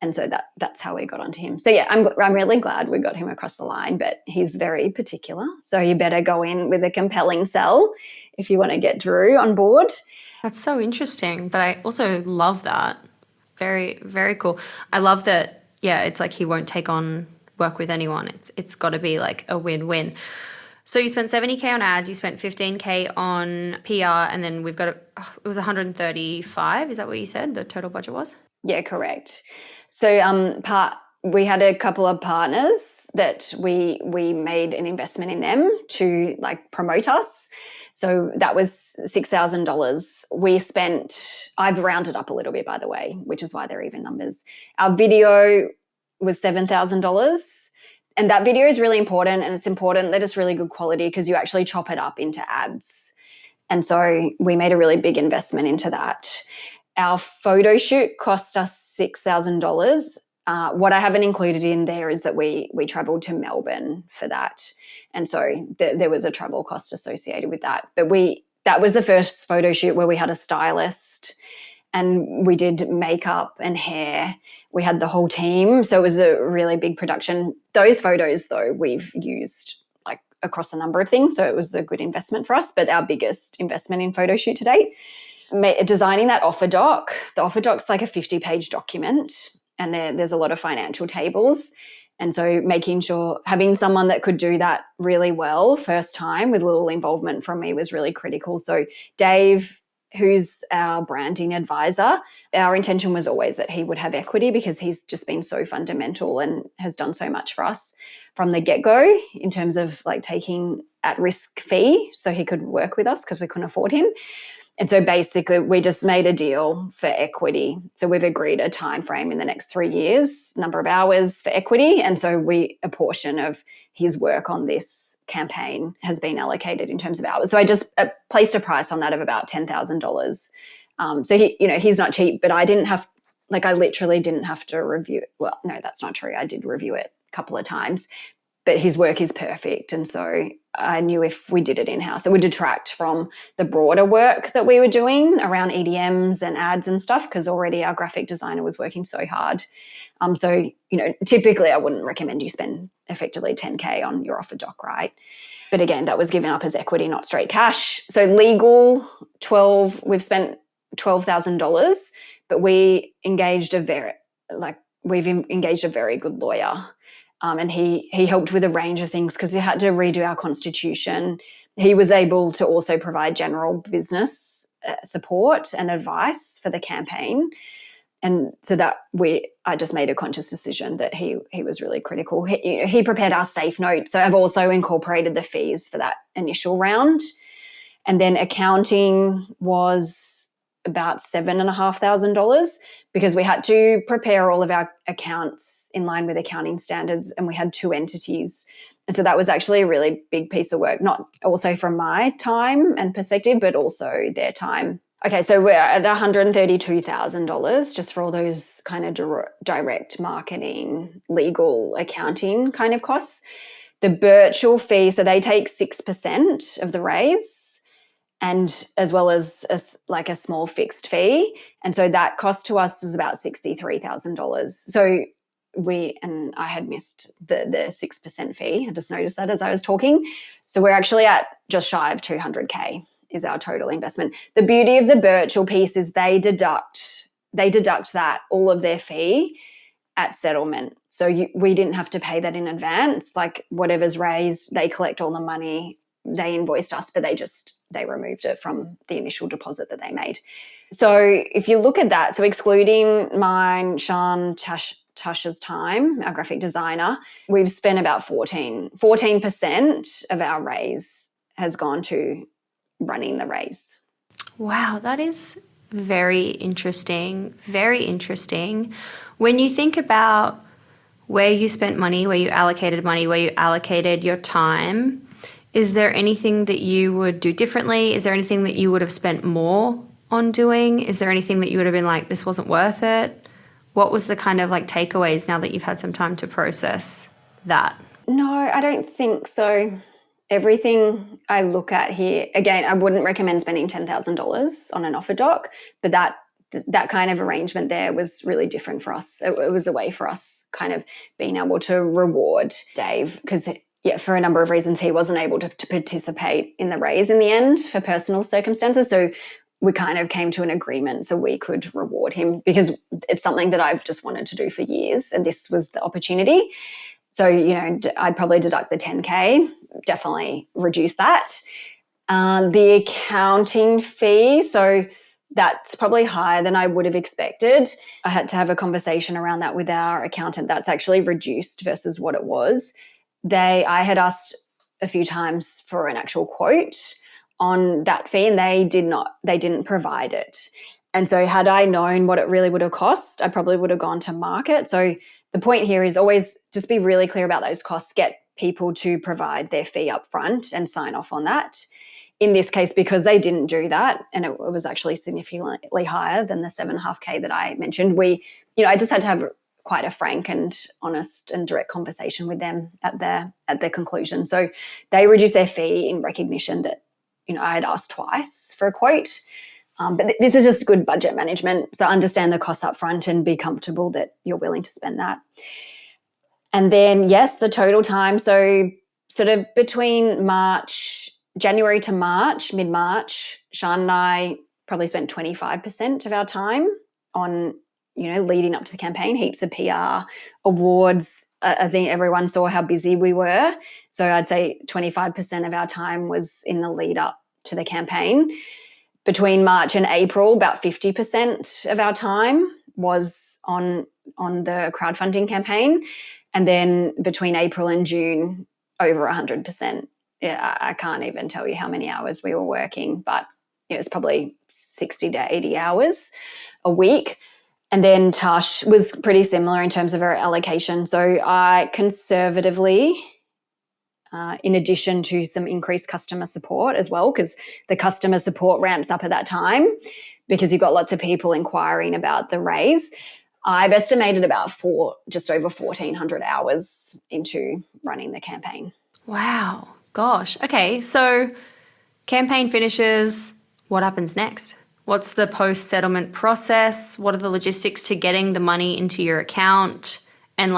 And so that's how we got onto him. So I'm really glad we got him across the line, but he's very particular. So you better go in with a compelling sell if you want to get Drew on board. That's so interesting. But I also love that. Very, very cool. I love that, it's like he won't take on work with anyone. It's got to be like a win-win. So you spent 70K on ads, you spent 15K on PR, and then we've got it was 135. Is that what you said the total budget was? Yeah, correct. So we had a couple of partners that we made an investment in them to like promote us. So that was $6,000. I've rounded up a little bit, by the way, which is why they're even numbers. Our video was $7,000. And that video is really important, and it's important that it's really good quality because you actually chop it up into ads. And so we made a really big investment into that. Our photo shoot cost us $6,000. What I haven't included in there is that we traveled to Melbourne for that. And so there was a travel cost associated with that. But that was the first photo shoot where we had a stylist and we did makeup and hair. We had the whole team. So it was a really big production. Those photos, though, we've used like across a number of things. So it was a good investment for us, but our biggest investment in photo shoot to date. Designing that offer doc. The offer doc's like a 50-page document, and there's a lot of financial tables. And so making sure having someone that could do that really well first time with little involvement from me was really critical. So Dave, who's our branding advisor, our intention was always that he would have equity because he's just been so fundamental and has done so much for us from the get-go in terms of like taking at-risk fee so he could work with us because we couldn't afford him. And so basically we just made a deal for equity. So we've agreed a time frame in the next 3 years, number of hours for equity. And so a portion of his work on this campaign has been allocated in terms of hours. So I just placed a price on that of about $10,000. So he's not cheap, but I literally didn't have to review. Well, no, that's not true. I did review it a couple of times, but his work is perfect. And so I knew if we did it in-house, it would detract from the broader work that we were doing around EDMs and ads and stuff, because already our graphic designer was working so hard. So typically I wouldn't recommend you spend effectively $10K on your offer doc, right? But again, that was given up as equity, not straight cash. So legal, we've spent $12,000, but we've engaged a very good lawyer. And he helped with a range of things because we had to redo our constitution. He was able to also provide general business support and advice for the campaign. And so I just made a conscious decision that he was really critical. He prepared our safe note. So I've also incorporated the fees for that initial round. And then accounting was about $7,500 because we had to prepare all of our accounts in line with accounting standards, and we had 2 entities. And so that was actually a really big piece of work, not also from my time and perspective, but also their time. Okay, so we're at $132,000 just for all those kind of direct marketing, legal, accounting kind of costs. The virtual fee, so they take 6% of the raise, and as well as a small fixed fee. And so that cost to us was about $63,000. So I had missed the 6% fee. I just noticed that as I was talking. So we're actually at just shy of 200K is our total investment. The beauty of the virtual piece is they deduct that, all of their fee at settlement. So we didn't have to pay that in advance. Like whatever's raised, they collect all the money, they invoiced us, but they removed it from the initial deposit that they made. So if you look at that, so excluding mine, Sean, Tasha's time, our graphic designer, we've spent about 14% of our raise has gone to running the raise. Wow, that is very interesting. Very interesting. When you think about where you spent money, where you allocated money, where you allocated your time, is there anything that you would do differently? Is there anything that you would have spent more on doing? Is there anything that you would have been like, this wasn't worth it? What was the kind of takeaways now that you've had some time to process that? No, I don't think so. Everything I look at here, again, I wouldn't recommend spending $10,000 on an offer doc, but that kind of arrangement there was really different for us. It was a way for us kind of being able to reward Dave because, for a number of reasons, he wasn't able to participate in the raise in the end for personal circumstances. So we kind of came to an agreement so we could reward him because it's something that I've just wanted to do for years, and this was the opportunity. So, I'd probably deduct the 10K, definitely reduce that. The accounting fee, so that's probably higher than I would have expected. I had to have a conversation around that with our accountant. That's actually reduced versus what it was. I had asked a few times for an actual quote on that fee, and they didn't provide it. And so had I known what it really would have cost, I probably would have gone to market. So the point here is always just be really clear about those costs, get people to provide their fee up front and sign off on that. In this case, because they didn't do that, and it was actually significantly higher than the 7.5K that I mentioned, I just had to have quite a frank and honest and direct conversation with them at their conclusion. So they reduced their fee in recognition that I had asked twice for a quote. But this is just good budget management. So understand the costs up front and be comfortable that you're willing to spend that. And then, yes, the total time. So sort of between January to March, mid-March, Sean and I probably spent 25% of our time on, leading up to the campaign, heaps of PR, awards. I think everyone saw how busy we were. So I'd say 25% of our time was in the lead up to the campaign. Between March and April, about 50% of our time was on the crowdfunding campaign. And then between April and June, over 100%. Yeah, I can't even tell you how many hours we were working, but it was probably 60 to 80 hours a week. And then Tash was pretty similar in terms of her allocation. So I conservatively, in addition to some increased customer support as well, because the customer support ramps up at that time because you've got lots of people inquiring about the raise. I've estimated about just over 1,400 hours into running the campaign. Wow. Gosh. Okay. So campaign finishes. What happens next? What's the post-settlement process? What are the logistics to getting the money into your account? And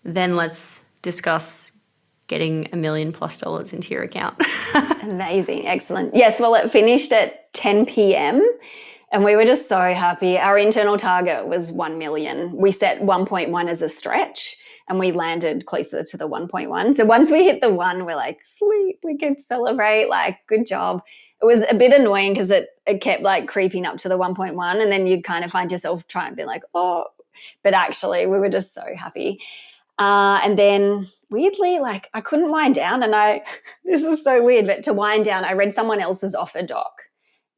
then let's discuss getting $1 million+ into your account. Amazing. Excellent. Yes. Well, it finished at 10 p.m. and we were just so happy. Our internal target was 1 million. We set 1.1 as a stretch and we landed closer to the 1.1. So once we hit the 1, we're like, sweet, we can celebrate, good job. It was a bit annoying because it kept creeping up to the 1.1 and then you kind of find yourself trying to be like, oh, but actually we were just so happy. And then weirdly, I couldn't wind down and this is so weird, but to wind down, I read someone else's offer doc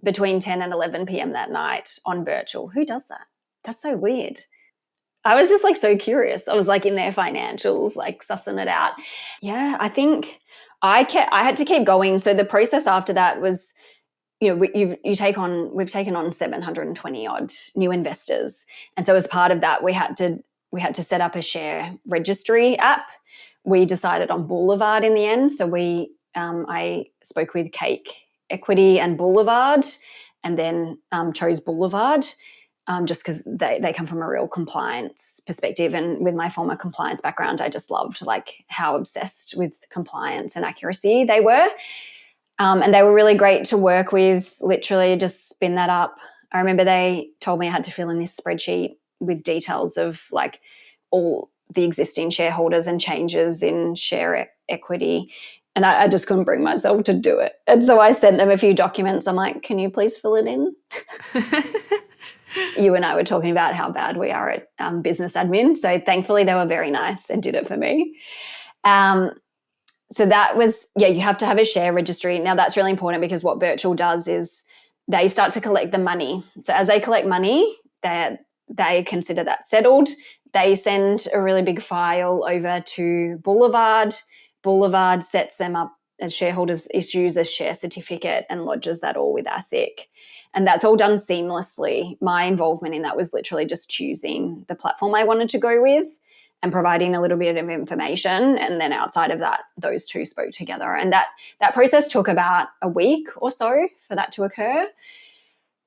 between 10 and 11 p.m. that night on Virtual. Who does that? That's so weird. I was just so curious. I was in their financials, sussing it out. Yeah, I think I had to keep going. So the process after that was, we've taken on 720 odd new investors. And so as part of that, we had to set up a share registry app. We decided on Boulevard in the end. So I spoke with Cake Equity and Boulevard and then chose Boulevard just because they come from a real compliance perspective. And with my former compliance background, I just loved how obsessed with compliance and accuracy they were. And they were really great to work with, literally just spin that up. I remember they told me I had to fill in this spreadsheet with details of all the existing shareholders and changes in share equity. And I just couldn't bring myself to do it. And so I sent them a few documents. I'm like, can you please fill it in? You and I were talking about how bad we are at business admin. So thankfully they were very nice and did it for me. So that was, you have to have a share registry. Now that's really important because what Virtual does is they start to collect the money. So as they collect money, they consider that settled. They send a really big file over to Boulevard. Boulevard sets them up as shareholders, issues a share certificate and lodges that all with ASIC. And that's all done seamlessly. My involvement in that was literally just choosing the platform I wanted to go with and providing a little bit of information. And then outside of that, those two spoke together. And that process took about a week or so for that to occur.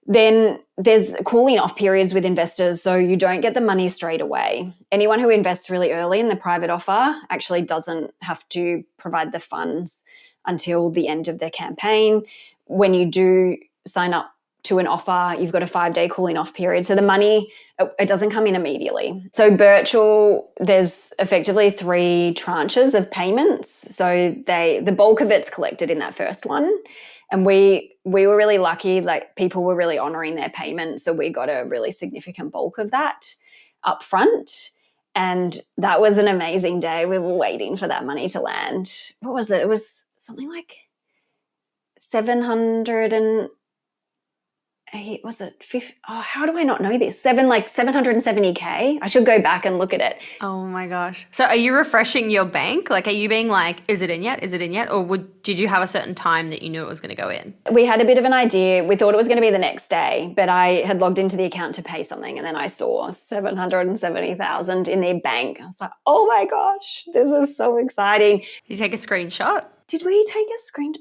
Then there's cooling off periods with investors, so you don't get the money straight away. Anyone who invests really early in the private offer actually doesn't have to provide the funds until the end of their campaign. When you do sign up to an offer, you've got a 5-day cooling off period. So the money, it doesn't come in immediately. So Virtual, there's effectively 3 tranches of payments. So the bulk of it's collected in that first one. And we were really lucky, people were really honouring their payments. So we got a really significant bulk of that up front. And that was an amazing day. We were waiting for that money to land. What was it? It was something like 700 and was it 50? Oh, how do I not know this? 770K. I should go back and look at it. Oh my gosh. So are you refreshing your bank? Are you being is it in yet? Is it in yet? Or did you have a certain time that you knew it was going to go in? We had a bit of an idea. We thought it was going to be the next day, but I had logged into the account to pay something and then I saw 770,000 in their bank. I was like, oh my gosh, this is so exciting. Did you take a screenshot? Did we take a screen?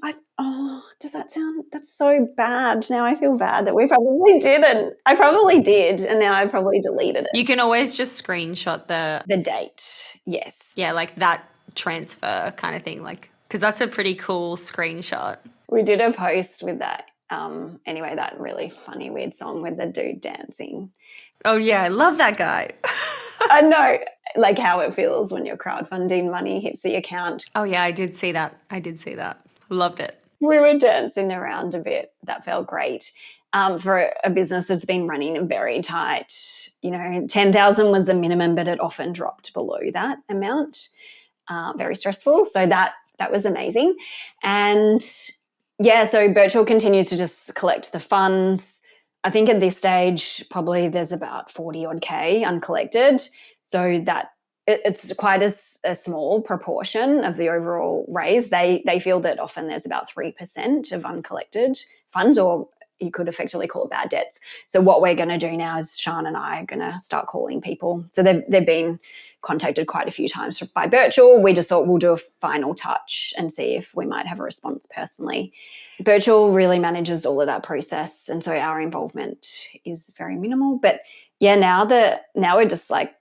Does that sound? That's so bad. Now I feel bad that we probably didn't. I probably did, and now I've probably deleted it. You can always just screenshot The date, yes. yeah, like that transfer kind of thing, like, because that's a pretty cool screenshot. We did a post with that. Anyway, that really funny, weird song with the dude dancing. Oh yeah, I love that guy. I know, like how it feels when your crowdfunding money hits the account. Oh yeah, I did see that. Loved it. We were dancing around a bit. That felt great. For a business that's been running very tight, 10,000 was the minimum, but it often dropped below that amount. Very stressful. So that was amazing. And yeah, so Birchall continues to just collect the funds. I think at this stage, probably there's about 40 odd K uncollected. So that it's quite a small proportion of the overall raise. They feel that often there's about 3% of uncollected funds, or you could effectively call it bad debts. So what we're going to do now is Sian and I are going to start calling people. So they've been contacted quite a few times by Birchall. We just thought we'll do a final touch and see if we might have a response personally. Birchall really manages all of that process, and so our involvement is very minimal. But yeah, now we're just like,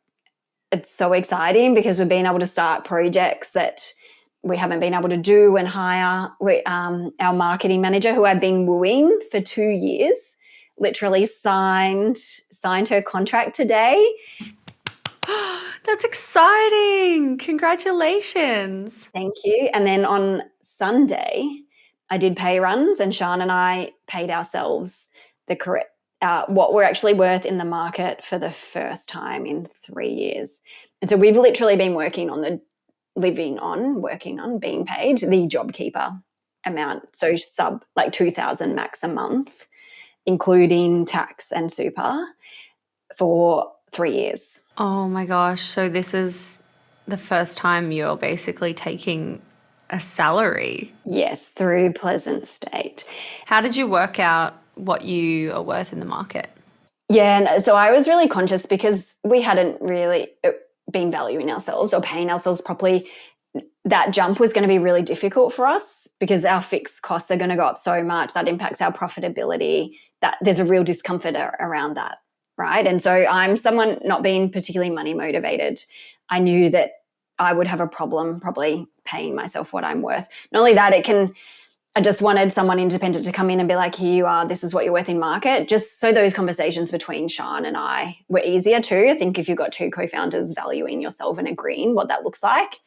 it's so exciting because we've been able to start projects that we haven't been able to do and hire. Our marketing manager, who I've been wooing for 2 years, literally signed her contract today. That's exciting. Congratulations. Thank you. And then on Sunday, I did pay runs, and Sian and I paid ourselves the correct what we're actually worth in the market for the first time in 3 years. And so we've literally been working on being paid the JobKeeper amount. So sub like 2,000 max a month, including tax and super, for 3 years. Oh my gosh. So this is the first time you're basically taking a salary. Yes, through Pleasant State. How did you work out what you are worth in the market? Yeah, and so I was really conscious because we hadn't really been valuing ourselves or paying ourselves properly. That jump was going to be really difficult for us because our fixed costs are going to go up so much that impacts our profitability, that there's a real discomfort around that, right? And so I'm someone not being particularly money motivated. I knew that I would have a problem probably paying myself what I'm worth. Not only that, I just wanted someone independent to come in and be like, here you are, this is what you're worth in market. Just so those conversations between Sian and I were easier too. I think if you've got two co-founders valuing yourself and agreeing what that looks like,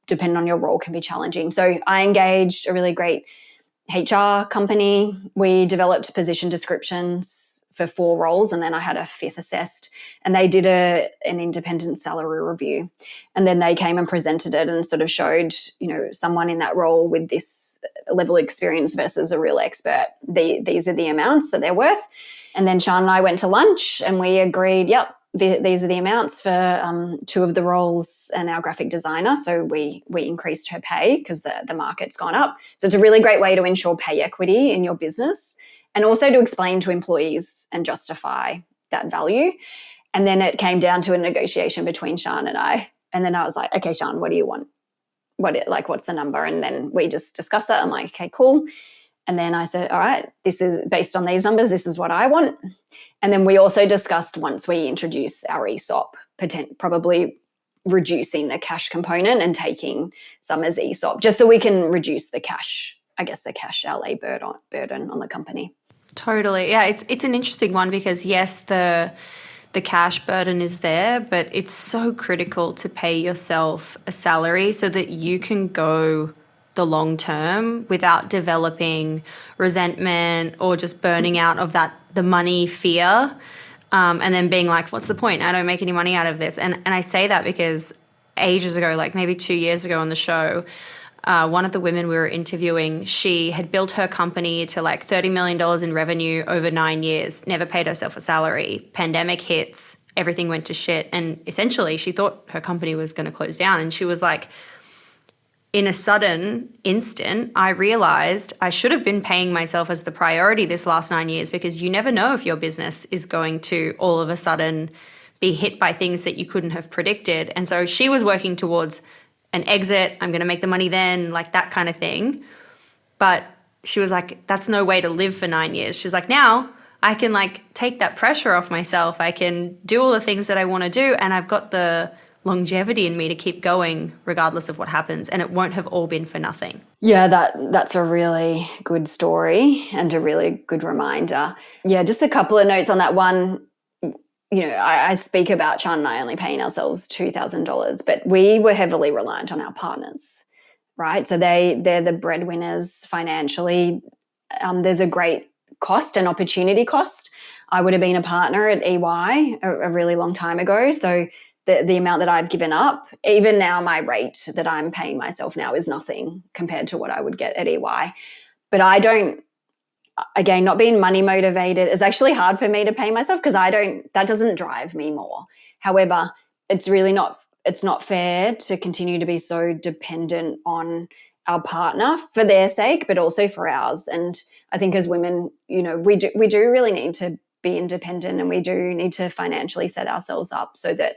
depending on your role, can be challenging. So I engaged a really great HR company. We developed position descriptions for 4 roles, and then I had a 5th assessed, and they did an independent salary review. And then they came and presented it and sort of showed, someone in that role with this level of experience versus a real expert, these are the amounts that they're worth. And then Sian and I went to lunch and we agreed, these are the amounts for 2 of the roles and our graphic designer. So we increased her pay because the market's gone up. So it's a really great way to ensure pay equity in your business and also to explain to employees and justify that value. And then it came down to a negotiation between Sian and I. And then I was like, okay, Sian, what do you want? What's the number? And then we just discussed that. I'm like, okay, cool. And then I said, all right, this is based on these numbers. This is what I want. And then we also discussed, once we introduce our ESOP, probably reducing the cash component and taking some as ESOP, just so we can reduce the cash outlay burden on the company. Totally. Yeah, it's an interesting one because yes, the cash burden is there, but it's so critical to pay yourself a salary so that you can go the long term without developing resentment or just burning out of the money fear, and then being like, what's the point? I don't make any money out of this. And I say that because ages ago, like maybe 2 years ago on the show, one of the women we were interviewing, she had built her company to like $30 million in revenue over 9 years, never paid herself a salary. Pandemic hits, everything went to shit. And essentially she thought her company was going to close down. And she was like, in a sudden instant, I realized I should have been paying myself as the priority this last 9 years, because you never know if your business is going to all of a sudden be hit by things that you couldn't have predicted. And so she was working towards an exit. I'm going to make the money then, like that kind of thing. But she was like, that's no way to live for 9 years. She's like, now I can like take that pressure off myself. I can do all the things that I want to do. And I've got the longevity in me to keep going regardless of what happens. And it won't have all been for nothing. Yeah, that's a really good story and a really good reminder. Yeah, just a couple of notes on that one. I speak about Sean and I only paying ourselves $2,000, but we were heavily reliant on our partners, right? So they're the breadwinners financially. There's a great cost and opportunity cost. I would have been a partner at EY a really long time ago. So the amount that I've given up, even now my rate that I'm paying myself now is nothing compared to what I would get at EY. But I don't, again, not being money motivated is actually hard for me to pay myself because that doesn't drive me more. However, it's not fair to continue to be so dependent on our partner for their sake, but also for ours. And I think as women, we do really need to be independent, and we do need to financially set ourselves up so that,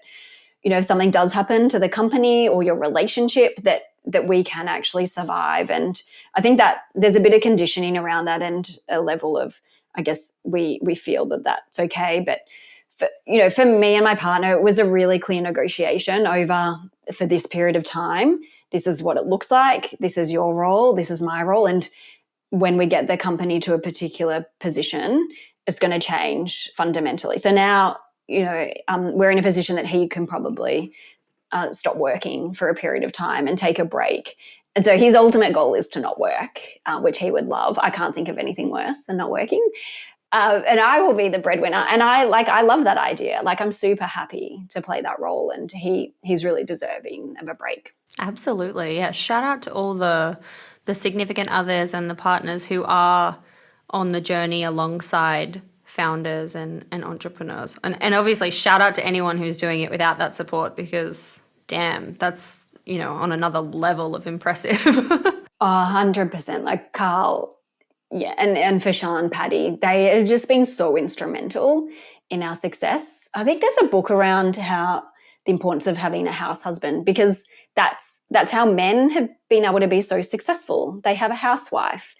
if something does happen to the company or your relationship, that we can actually survive. And I think that there's a bit of conditioning around that and a level of, I guess, we feel that that's okay. But for me and my partner, it was a really clear negotiation for this period of time. This is what it looks like. This is your role. This is my role. And when we get the company to a particular position, it's going to change fundamentally. So now, we're in a position that he can probably stop working for a period of time and take a break. And so his ultimate goal is to not work, which he would love. I can't think of anything worse than not working. And I will be the breadwinner. And I love that idea. Like, I'm super happy to play that role, and he's really deserving of a break. Absolutely. Yeah. Shout out to all the significant others and the partners who are on the journey alongside founders and entrepreneurs. And obviously shout out to anyone who's doing it without that support, because damn, that's, on another level of impressive. 100%. Like Carl, yeah, and for Sean, Paddy, they have just been so instrumental in our success. I think there's a book around the importance of having a house husband, because that's how men have been able to be so successful. They have a housewife,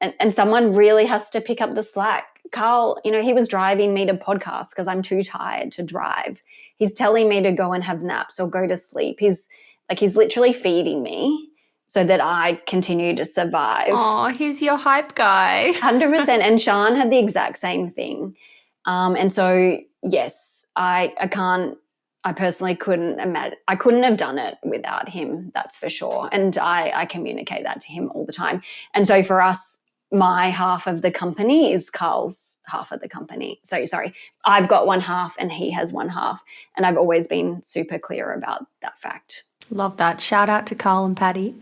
and someone really has to pick up the slack. Carl, he was driving me to podcasts because I'm too tired to drive. He's telling me to go and have naps or go to sleep. He's literally feeding me so that I continue to survive. Oh, he's your hype guy. 100%. And Sean had the exact same thing. And so, yes, I personally couldn't imagine. I couldn't have done it without him, that's for sure. And I communicate that to him all the time. And so for us, my half of the company is Carl's half of the company. So sorry, I've got one half and he has one half. And I've always been super clear about that fact. Love that. Shout out to Carl and Paddy.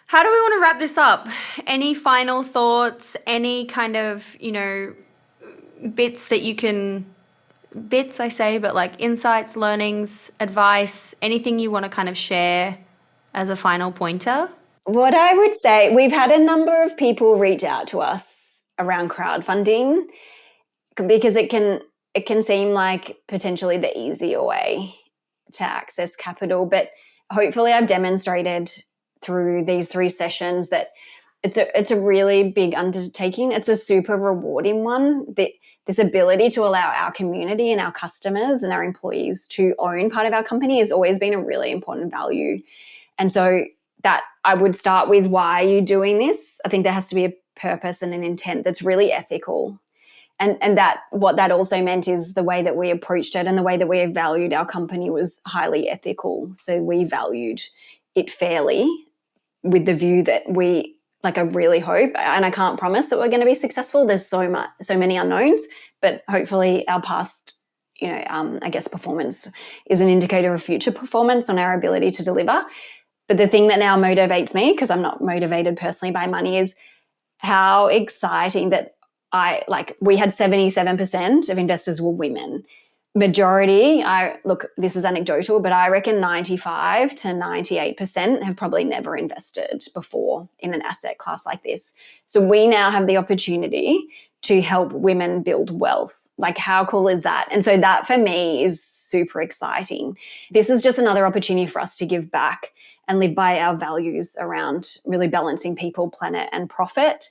How do we want to wrap this up? Any final thoughts? Any kind of, bits that you can, I say, but like insights, learnings, advice, anything you want to kind of share as a final pointer? What I would say, we've had a number of people reach out to us around crowdfunding, because it can seem like potentially the easier way to access capital. But hopefully I've demonstrated through these 3 sessions that it's a really big undertaking. It's a super rewarding one. This ability to allow our community and our customers and our employees to own part of our company has always been a really important value. And so that I would start with, why are you doing this? I think there has to be a purpose and an intent that's really ethical. And that what that also meant is the way that we approached it and the way that we valued our company was highly ethical. So we valued it fairly, with the view that I really hope, and I can't promise that we're going to be successful. There's so many unknowns, but hopefully our past, I guess performance is an indicator of future performance on our ability to deliver. But the thing that now motivates me, because I'm not motivated personally by money, is how exciting that we had 77% of investors were women. Majority, this is anecdotal, but I reckon 95 to 98% have probably never invested before in an asset class like this. So we now have the opportunity to help women build wealth. Like, how cool is that? And so that for me is super exciting. This is just another opportunity for us to give back and live by our values around really balancing people, planet, and profit.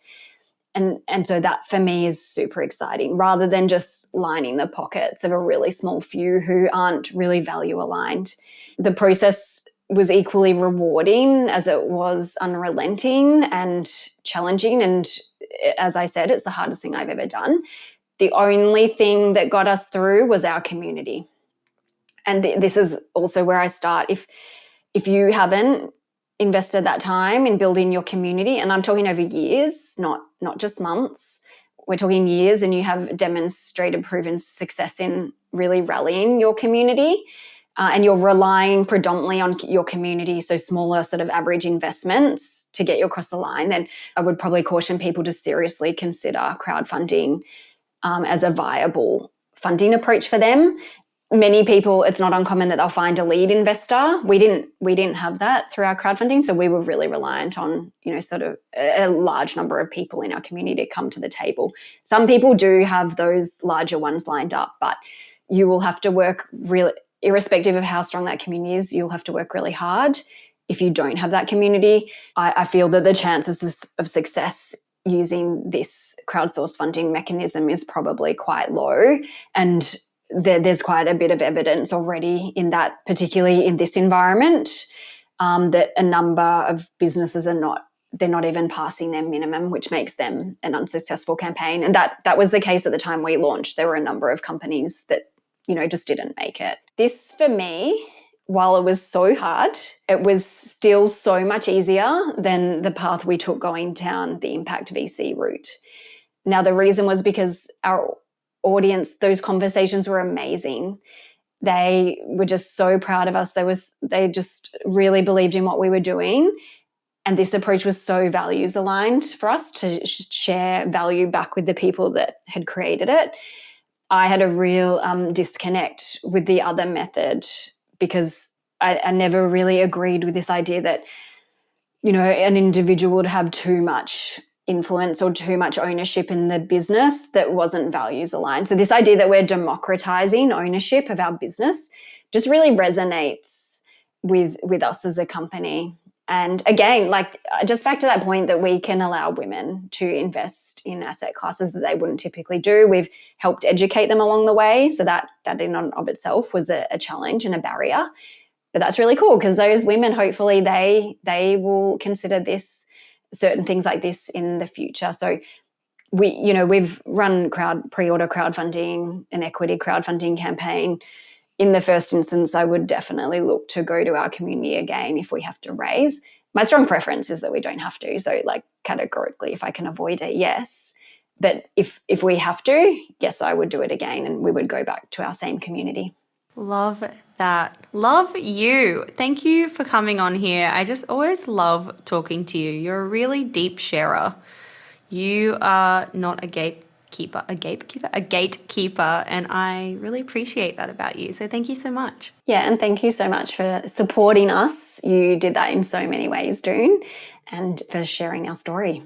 And so that for me is super exciting, rather than just lining the pockets of a really small few who aren't really value aligned. The process was equally rewarding as it was unrelenting and challenging. And as I said, it's the hardest thing I've ever done. The only thing that got us through was our community. And this is also where I start. If you haven't invested that time in building your community, and I'm talking over years, not just months, we're talking years, and you have demonstrated proven success in really rallying your community, and you're relying predominantly on your community, so smaller sort of average investments to get you across the line, then I would probably caution people to seriously consider crowdfunding as a viable funding approach for them. Many people, it's not uncommon that they'll find a lead investor. We didn't have that through our crowdfunding, so we were really reliant on, sort of a large number of people in our community to come to the table. Some people do have those larger ones lined up, but you will have to work really, irrespective of how strong that community is, you'll have to work really hard. If you don't have that community, I feel that the chances of success using this crowdsourced funding mechanism is probably quite low, and there's quite a bit of evidence already in that, particularly in this environment, that a number of businesses they're not even passing their minimum, which makes them an unsuccessful campaign. And that was the case at the time we launched. There were a number of companies that, just didn't make it. This, for me, while it was so hard, it was still so much easier than the path we took going down the impact VC route. Now, the reason was because our audience, those conversations were amazing. They were just so proud of us. They just really believed in what we were doing. And this approach was so values aligned for us to share value back with the people that had created it. I had a real disconnect with the other method, because I never really agreed with this idea that, an individual would have too much influence or too much ownership in the business that wasn't values aligned. So this idea that we're democratizing ownership of our business just really resonates with us as a company. And again, just back to that point that we can allow women to invest in asset classes that they wouldn't typically do. We've helped educate them along the way. So that in and of itself was a challenge and a barrier. But that's really cool, because those women, hopefully they will consider certain things like this in the future. So we've run pre-order crowdfunding, an equity crowdfunding campaign. In the first instance, I would definitely look to go to our community again if we have to raise. My strong preference is that we don't have to. So categorically, if I can avoid it, yes. But if we have to, yes, I would do it again, and we would go back to our same community. Love that. Love you. Thank you for coming on here. I just always love talking to you. You're a really deep sharer. You are not a gatekeeper, and I really appreciate that about you. So thank you so much. Yeah, and thank you so much for supporting us. You did that in so many ways, Doon, and for sharing our story.